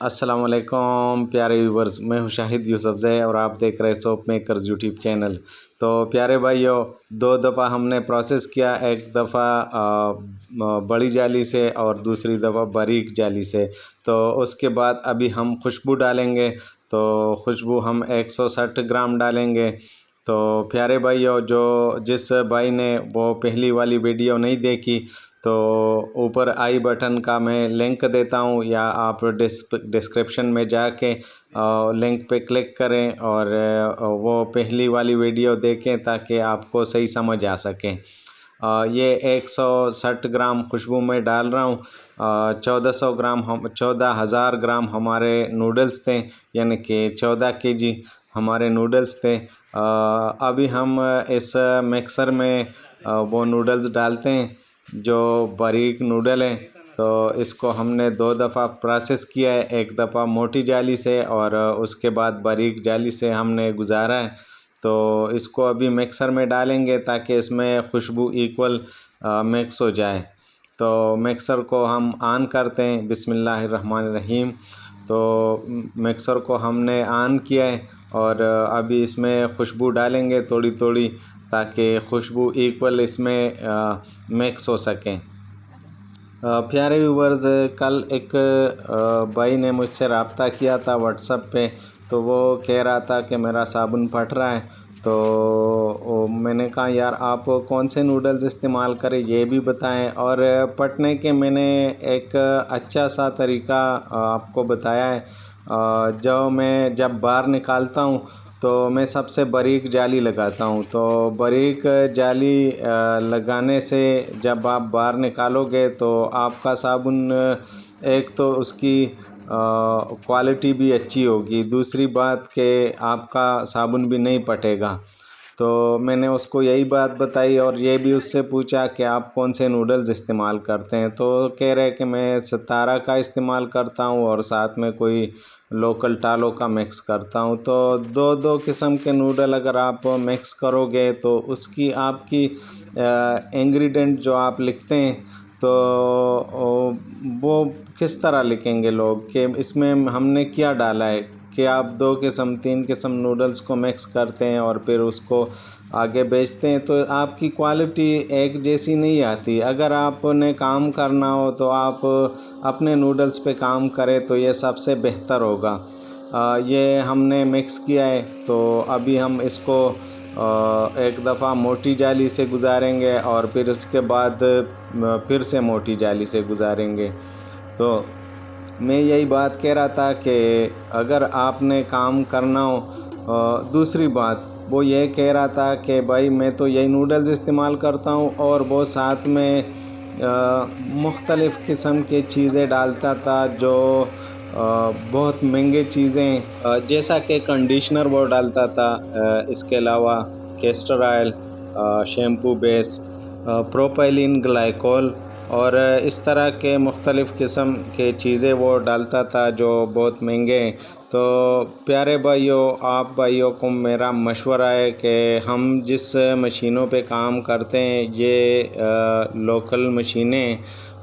السلام علیکم پیارے ویورز، میں ہوں شاہد یوسف زئی اور آپ دیکھ رہے سوپ میکرز یوٹیوب چینل۔ تو پیارے بھائیوں، 2 دفعہ ہم نے پروسیس کیا، ایک دفعہ بڑی جالی سے اور دوسری دفعہ باریک جالی سے۔ تو اس کے بعد ابھی ہم خوشبو ڈالیں گے، تو خوشبو ہم 160 گرام ڈالیں گے۔ تو پیارے بھائیوں، جس بھائی نے وہ پہلی والی ویڈیو نہیں دیکھی تو اوپر آئی بٹن کا میں لنک دیتا ہوں، یا آپ ڈسکرپشن میں جا کے لنک پہ کلک کریں اور وہ پہلی والی ویڈیو دیکھیں تاکہ آپ کو صحیح سمجھ آ سکے۔ یہ 160 گرام خوشبو میں ڈال رہا ہوں۔ 14,000 گرام ہمارے نوڈلز تھے، یعنی کہ 14 kg ہمارے نوڈلز تھے۔ ابھی ہم اس مکسر میں وہ نوڈلز ڈالتے ہیں جو باریک نوڈل ہیں۔ تو اس کو ہم نے 2 دفعہ پروسیس کیا ہے، ایک دفعہ موٹی جالی سے اور اس کے بعد باریک جالی سے ہم نے گزارا ہے۔ تو اس کو ابھی مکسر میں ڈالیں گے تاکہ اس میں خوشبو ایکول مکس ہو جائے۔ تو مکسر کو ہم آن کرتے ہیں، بسم اللہ الرحمن الرحیم۔ تو مکسر کو ہم نے آن کیا ہے اور ابھی اس میں خوشبو ڈالیں گے تھوڑی تھوڑی تاکہ خوشبو ایکول اس میں مکس ہو سکیں۔ پیارے ویورز، کل ایک بھائی نے مجھ سے رابطہ کیا تھا واٹس ایپ پہ، تو وہ کہہ رہا تھا کہ میرا صابن پھٹ رہا ہے۔ تو میں نے کہا یار آپ کون سے نوڈلز استعمال کریں یہ بھی بتائیں، اور پھٹنے کے میں نے ایک اچھا سا طریقہ آپ کو بتایا ہے۔ جب باہر نکالتا ہوں تو میں سب سے باریک جالی لگاتا ہوں۔ تو باریک جالی لگانے سے جب آپ باہر نکالو گے تو آپ کا صابن ایک تو اس کی کوالٹی بھی اچھی ہوگی، دوسری بات کہ آپ کا صابن بھی نہیں پھٹے گا۔ تو میں نے اس کو یہی بات بتائی اور یہ بھی اس سے پوچھا کہ آپ کون سے نوڈلز استعمال کرتے ہیں، تو کہہ رہے کہ میں ستارہ کا استعمال کرتا ہوں اور ساتھ میں کوئی لوکل ٹالو کا مکس کرتا ہوں۔ تو 2 قسم کے نوڈل اگر آپ مکس کرو گے تو اس کی آپ کی انگریڈینٹ جو آپ لکھتے ہیں تو وہ کس طرح لکھیں گے لوگ کہ اس میں ہم نے کیا ڈالا ہے، کہ آپ 2 قسم 3 قسم نوڈلز کو مکس کرتے ہیں اور پھر اس کو آگے بیچتے ہیں تو آپ کی کوالٹی ایک جیسی نہیں آتی۔ اگر آپ نے کام کرنا ہو تو آپ اپنے نوڈلز پہ کام کریں تو یہ سب سے بہتر ہوگا۔ یہ ہم نے مکس کیا ہے، تو ابھی ہم اس کو ایک دفعہ موٹی جالی سے گزاریں گے اور پھر اس کے بعد پھر سے موٹی جالی سے گزاریں گے۔ تو میں یہی بات کہہ رہا تھا کہ اگر آپ نے کام کرنا ہو، دوسری بات وہ یہ کہہ رہا تھا کہ بھائی میں تو یہی نوڈلز استعمال کرتا ہوں، اور وہ ساتھ میں مختلف قسم کی چیزیں ڈالتا تھا جو بہت مہنگے چیزیں، جیسا کہ کنڈیشنر وہ ڈالتا تھا، اس کے علاوہ کیسٹر آئل، شیمپو بیس، پروپائلین گلائکول اور اس طرح کے مختلف قسم کے چیزیں وہ ڈالتا تھا جو بہت مہنگے ہیں۔ تو پیارے بھائیوں، آپ بھائیوں کو میرا مشورہ ہے کہ ہم جس مشینوں پہ کام کرتے ہیں یہ لوکل مشینیں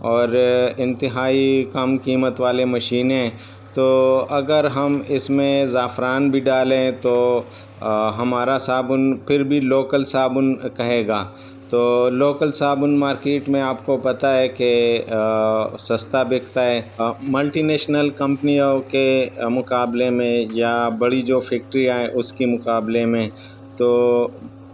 اور انتہائی کم قیمت والے مشینیں، تو اگر ہم اس میں زعفران بھی ڈالیں تو ہمارا صابن پھر بھی لوکل صابن کہے گا۔ تو لوکل صابن مارکیٹ میں آپ کو پتہ ہے کہ سستا بکتا ہے ملٹی نیشنل کمپنیوں کے مقابلے میں یا بڑی جو فیکٹریاں ہیں اس کے مقابلے میں۔ تو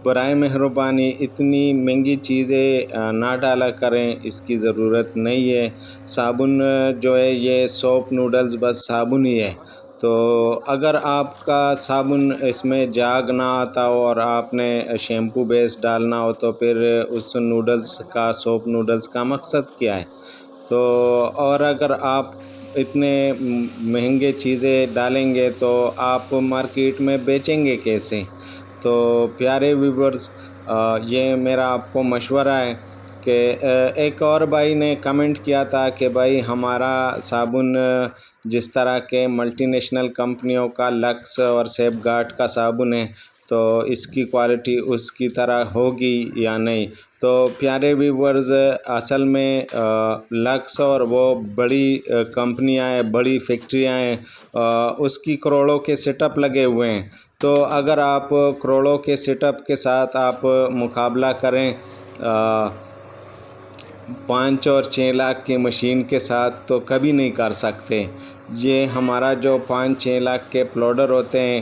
برائے مہربانی اتنی مہنگی چیزیں نہ ڈالا کریں، اس کی ضرورت نہیں ہے۔ صابن جو ہے یہ سوپ نوڈلز بس صابن ہی ہے۔ تو اگر آپ کا صابن اس میں جاگ نہ آتا ہو اور آپ نے شیمپو بیس ڈالنا ہو تو پھر اس نوڈلز کا، سوپ نوڈلز کا مقصد کیا ہے؟ تو اور اگر آپ اتنے مہنگے چیزیں ڈالیں گے تو آپ مارکیٹ میں بیچیں گے کیسے؟ تو پیارے ویورز، یہ میرا آپ کو مشورہ ہے کہ ایک اور بھائی نے کمنٹ کیا تھا کہ بھائی ہمارا صابن جس طرح کے ملٹی نیشنل کمپنیوں کا لکس اور سیف گارڈ کا صابن ہے تو اس کی کوالٹی اس کی طرح ہوگی یا نہیں۔ تو پیارے ویورز، اصل میں لکس اور وہ بڑی کمپنیاں ہیں، بڑی فیکٹریاں ہیں، اس کی کروڑوں کے سیٹ اپ لگے ہوئے ہیں۔ تو اگر آپ کروڑوں کے سیٹ اپ کے ساتھ آپ مقابلہ کریں 5 اور 6 لاکھ کی مشین کے ساتھ، تو کبھی نہیں کر سکتے۔ یہ ہمارا جو 5-6 لاکھ کے پلاڈر ہوتے ہیں،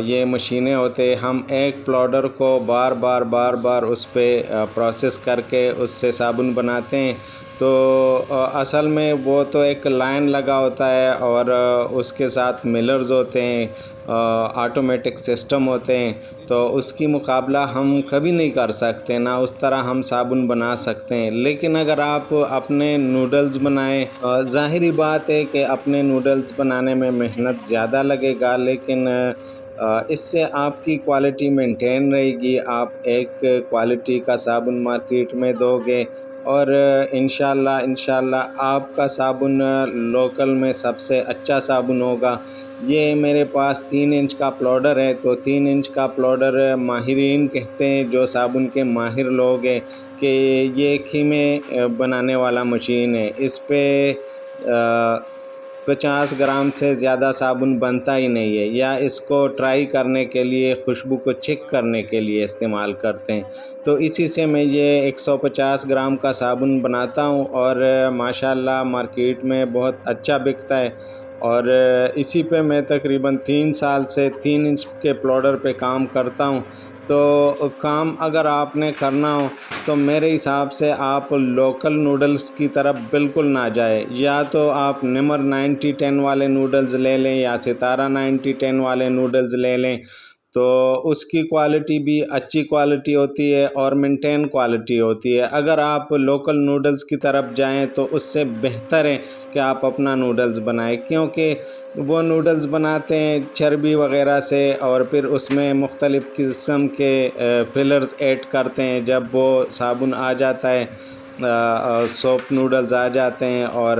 یہ مشینیں ہوتے ہیں، ہم ایک پلاڈر کو بار بار اس پہ پروسیس کر کے اس سے صابن بناتے ہیں۔ تو اصل میں وہ تو ایک لائن لگا ہوتا ہے اور اس کے ساتھ ملرز ہوتے ہیں، آٹومیٹک سسٹم ہوتے ہیں، تو اس کی مقابلہ ہم کبھی نہیں کر سکتے، نہ اس طرح ہم صابن بنا سکتے ہیں۔ لیکن اگر آپ اپنے نوڈلز بنائیں، ظاہری بات ہے کہ اپنے نوڈلز بنانے میں محنت زیادہ لگے گا، لیکن اس سے آپ کی کوالٹی مینٹین رہے گی۔ آپ ایک کوالٹی کا صابن مارکیٹ میں دو گے اور انشاءاللہ آپ کا صابن لوکل میں سب سے اچھا صابن ہوگا۔ یہ میرے پاس 3 انچ کا پلاڈر ہے، تو 3 انچ کا پلاڈر ماہرین کہتے ہیں، جو صابن کے ماہر لوگ ہیں، کہ یہ خیمے بنانے والا مشین ہے۔ اس پہ 50 گرام سے زیادہ صابن بنتا ہی نہیں ہے، یا اس کو ٹرائی کرنے کے لیے، خوشبو کو چیک کرنے کے لیے استعمال کرتے ہیں۔ تو اسی سے میں یہ 150 گرام کا صابن بناتا ہوں اور ماشاءاللہ مارکیٹ میں بہت اچھا بکتا ہے۔ اور اسی پہ میں تقریباً 3 سال سے 3 انچ کے پلاڈر پہ کام کرتا ہوں۔ تو کام اگر آپ نے کرنا ہو تو میرے حساب سے آپ لوکل نوڈلز کی طرف بالکل نہ جائیں، یا تو آپ نمر 90-10 والے نوڈلز لے لیں یا ستارہ 90-10 والے نوڈلز لے لیں، تو اس کی کوالٹی بھی اچھی کوالٹی ہوتی ہے اور مینٹین کوالٹی ہوتی ہے۔ اگر آپ لوکل نوڈلز کی طرف جائیں تو اس سے بہتر ہے کہ آپ اپنا نوڈلز بنائیں، کیونکہ وہ نوڈلز بناتے ہیں چربی وغیرہ سے، اور پھر اس میں مختلف قسم کے فلرز ایڈ کرتے ہیں۔ جب وہ صابن آ جاتا ہے، سوپ نوڈلز آ جاتے ہیں، اور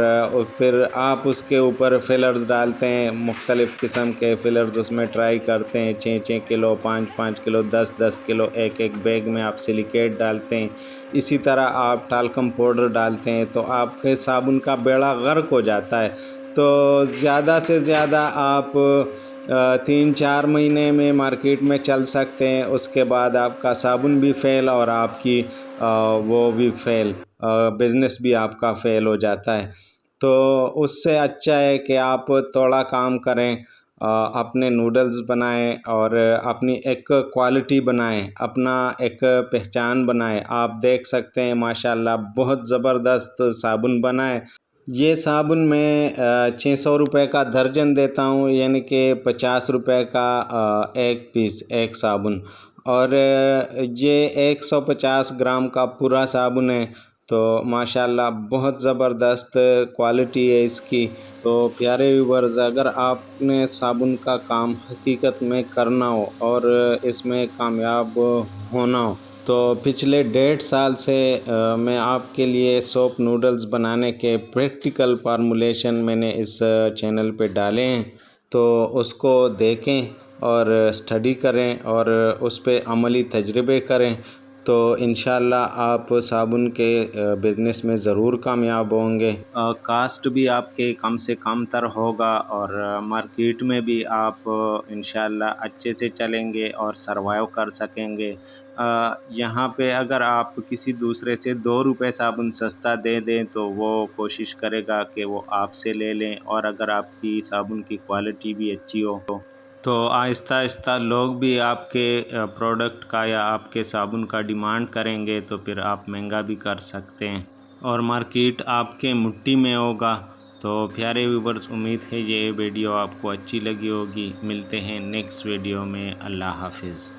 پھر آپ اس کے اوپر فلرز ڈالتے ہیں، مختلف قسم کے فلرز اس میں ٹرائی کرتے ہیں، 6-6 کلو، 5-5 کلو، 10-10 کلو ایک بیگ میں آپ سلیکیٹ ڈالتے ہیں۔ اسی طرح آپ ٹالکم پاؤڈر ڈالتے ہیں، تو آپ کے صابن کا بیڑا غرق ہو جاتا ہے۔ تو زیادہ سے زیادہ آپ 3-4 مہینے میں مارکیٹ میں چل سکتے ہیں، اس کے بعد آپ کا صابن بھی فیل اور آپ کی وہ بھی فیل، بزنس بھی آپ کا فیل ہو جاتا ہے۔ تو اس سے اچھا ہے کہ آپ تھوڑا کام کریں، اپنے نوڈلز بنائیں اور اپنی ایک کوالٹی بنائیں، اپنا ایک پہچان بنائیں۔ آپ دیکھ سکتے ہیں ماشاءاللہ بہت زبردست صابن بنا ہے۔ یہ صابن میں 600 روپے کا درجن دیتا ہوں، یعنی کہ 50 روپے کا ایک پیس، ایک صابن، اور یہ 150 گرام کا پورا صابن ہے۔ تو ماشاءاللہ بہت زبردست کوالٹی ہے اس کی۔ تو پیارے ویورز، اگر آپ نے صابن کا کام حقیقت میں کرنا ہو اور اس میں کامیاب ہونا ہو، تو پچھلے 1.5 سال سے میں آپ کے لیے سوپ نوڈلز بنانے کے پریکٹیکل فارمولیشن میں نے اس چینل پہ ڈالے ہیں، تو اس کو دیکھیں اور اسٹڈی کریں اور اس پہ عملی تجربے کریں، تو انشاءاللہ آپ صابن کے بزنس میں ضرور کامیاب ہوں گے۔ کاسٹ بھی آپ کے کم سے کم تر ہوگا اور مارکیٹ میں بھی آپ انشاءاللہ اچھے سے چلیں گے اور سروائیو کر سکیں گے۔ یہاں پہ اگر آپ کسی دوسرے سے 2 روپے صابن سستا دے دیں تو وہ کوشش کرے گا کہ وہ آپ سے لے لیں، اور اگر آپ کی صابن کی کوالٹی بھی اچھی ہو تو آہستہ آہستہ لوگ بھی آپ کے پروڈکٹ کا یا آپ کے صابن کا ڈیمانڈ کریں گے، تو پھر آپ مہنگا بھی کر سکتے ہیں اور مارکیٹ آپ کے مٹھی میں ہوگا۔ تو پیارے ویورز، امید ہے یہ ویڈیو آپ کو اچھی لگی ہوگی۔ ملتے ہیں نیکسٹ ویڈیو میں۔ اللہ حافظ۔